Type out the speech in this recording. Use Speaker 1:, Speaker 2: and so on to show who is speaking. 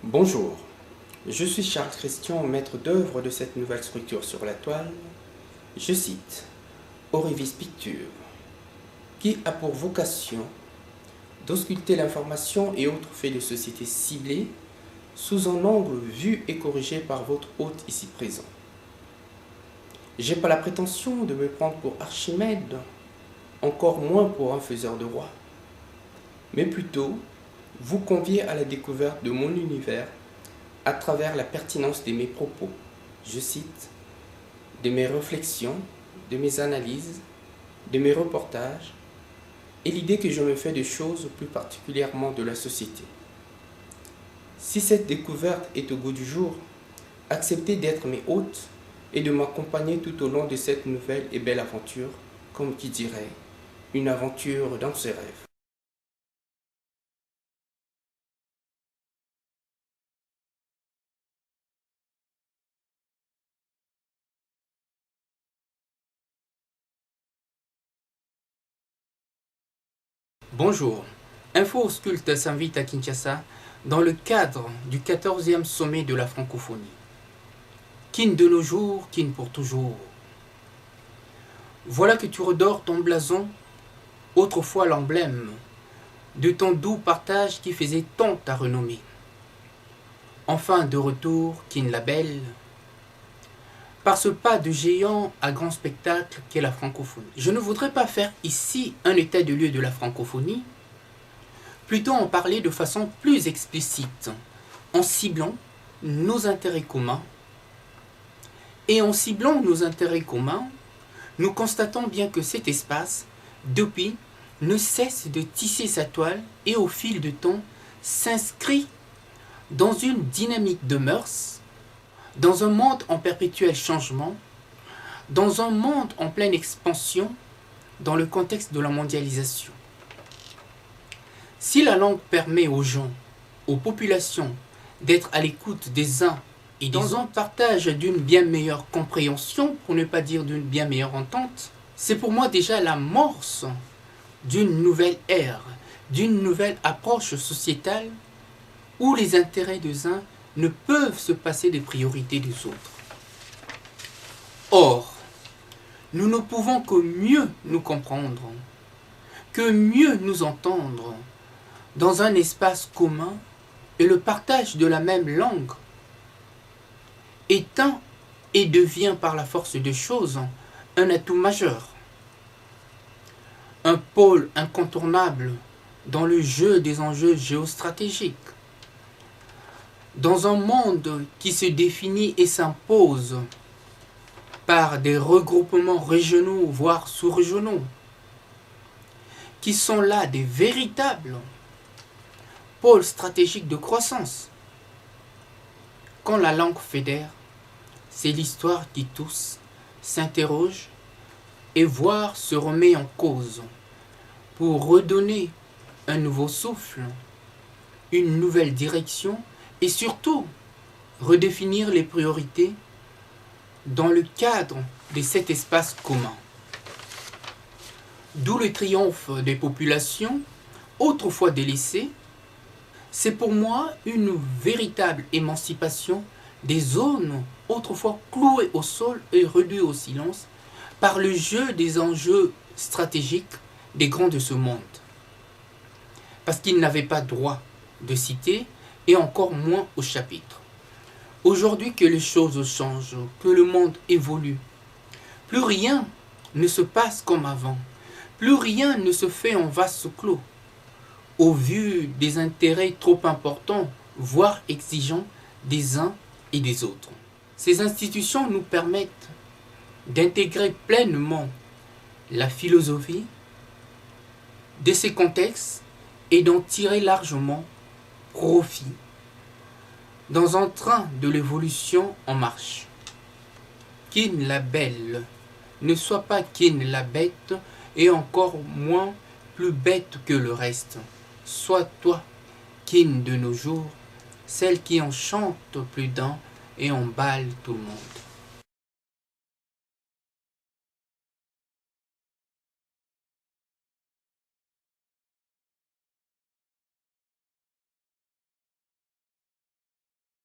Speaker 1: Bonjour, je suis Charles Christian, maître d'œuvre de cette nouvelle structure sur la toile. Je cite Orivis Pictures, qui a pour vocation d'ausculter l'information et autres faits de société ciblés sous un angle vu et corrigé par votre hôte ici présent. J'ai pas la prétention de me prendre pour Archimède, encore moins pour un faiseur de roi, mais plutôt vous convier à la découverte de mon univers à travers la pertinence de mes propos, je cite, de mes réflexions, de mes analyses, de mes reportages, et l'idée que je me fais des choses, plus particulièrement de la société. Si cette découverte est au goût du jour, acceptez d'être mes hôtes et de m'accompagner tout au long de cette nouvelle et belle aventure, comme qui dirait, une aventure dans ses rêves. Bonjour, Info Ausculte s'invite à Kinshasa dans le cadre du 14e sommet de la francophonie. Kin de nos jours, kin pour toujours. Voilà que tu redors ton blason, autrefois l'emblème de ton doux partage qui faisait tant ta renommée. Enfin de retour, kin la belle, par ce pas de géant à grand spectacle qu'est la francophonie. Je ne voudrais pas faire ici un état de lieu de la francophonie, plutôt en parler de façon plus explicite, en ciblant nos intérêts communs. Et en ciblant nos intérêts communs, nous constatons bien que cet espace, depuis, ne cesse de tisser sa toile et au fil du temps s'inscrit dans une dynamique de mœurs, dans un monde en perpétuel changement, dans un monde en pleine expansion, dans le contexte de la mondialisation. Si la langue permet aux gens, aux populations, d'être à l'écoute des uns et dans un partage d'une bien meilleure compréhension, pour ne pas dire d'une bien meilleure entente, c'est pour moi déjà l'amorce d'une nouvelle ère, d'une nouvelle approche sociétale où les intérêts des uns ne peuvent se passer des priorités des autres. Or, nous ne pouvons que mieux nous comprendre, que mieux nous entendre dans un espace commun et le partage de la même langue étant et devient par la force des choses un atout majeur, un pôle incontournable dans le jeu des enjeux géostratégiques. Dans un monde qui se définit et s'impose par des regroupements régionaux, voire sous-régionaux, qui sont là des véritables pôles stratégiques de croissance. Quand la langue fédère, c'est l'histoire qui tous s'interroge et voire se remet en cause pour redonner un nouveau souffle, une nouvelle direction et surtout redéfinir les priorités dans le cadre de cet espace commun. D'où le triomphe des populations, autrefois délaissées. C'est pour moi une véritable émancipation des zones autrefois clouées au sol et réduites au silence par le jeu des enjeux stratégiques des grands de ce monde. Parce qu'ils n'avaient pas droit de citer et encore moins au chapitre. Aujourd'hui que les choses changent, que le monde évolue, plus rien ne se passe comme avant, plus rien ne se fait en vase clos, au vu des intérêts trop importants, voire exigeants des uns et des autres. Ces institutions nous permettent d'intégrer pleinement la philosophie de ces contextes et d'en tirer largement profit dans un train de l'évolution en marche. Kin la belle, ne sois pas kin la bête et encore moins plus bête que le reste. Sois toi, kin de nos jours, celle qui enchante plus d'un et emballe tout le monde.